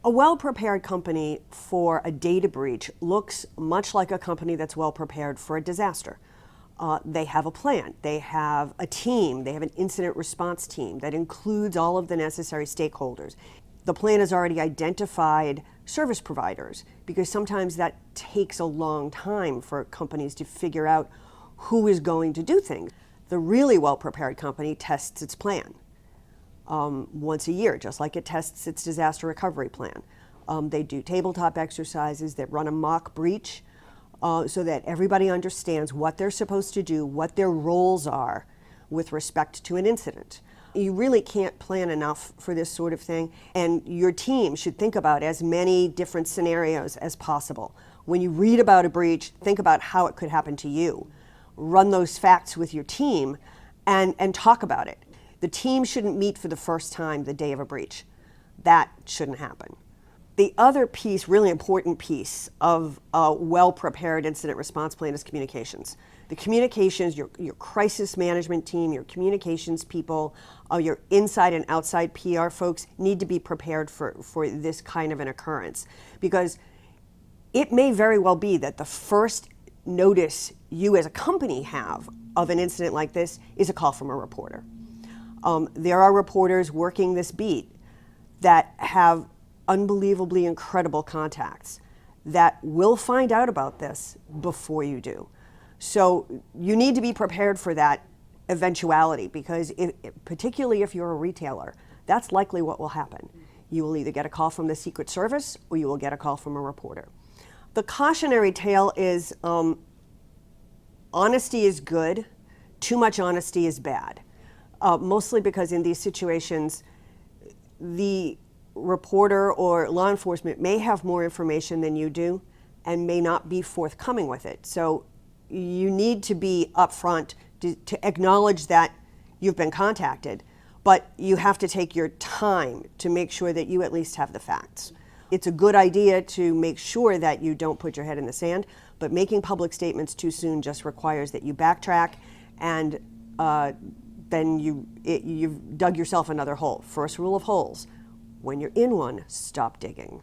A well-prepared company for a data breach looks much like a company that's well-prepared for a disaster. They have a plan, they have a team, they have an incident response team that includes all of the necessary stakeholders. The plan has already identified service providers, because sometimes that takes a long time for companies to figure out who is going to do things. The really well-prepared company tests its plan once a year, just like it tests its disaster recovery plan. They do tabletop exercises that run a mock breach so that everybody understands what they're supposed to do, what their roles are with respect to an incident. You really can't plan enough for this sort of thing, and your team should think about as many different scenarios as possible. When you read about a breach, think about how it could happen to you. Run those facts with your team and talk about it. The team shouldn't meet for the first time the day of a breach. That shouldn't happen. The other piece, really important piece of a well-prepared incident response plan is communications. The communications, your crisis management team, your communications people, your inside and outside PR folks need to be prepared for this kind of an occurrence. Because it may very well be that the first notice you as a company have of an incident like this is a call from a reporter. There are reporters working this beat that have unbelievably incredible contacts that will find out about this before you do. So you need to be prepared for that eventuality, because particularly if you're a retailer, that's likely what will happen. You will either get a call from the Secret Service or you will get a call from a reporter. The cautionary tale is honesty is good, too much honesty is bad. Mostly because in these situations, the reporter or law enforcement may have more information than you do and may not be forthcoming with it. So you need to be upfront to acknowledge that you've been contacted, but you have to take your time to make sure that you at least have the facts. It's a good idea to make sure that you don't put your head in the sand, but making public statements too soon just requires that you backtrack, and then you've dug yourself another hole. First rule of holes: when you're in one, stop digging.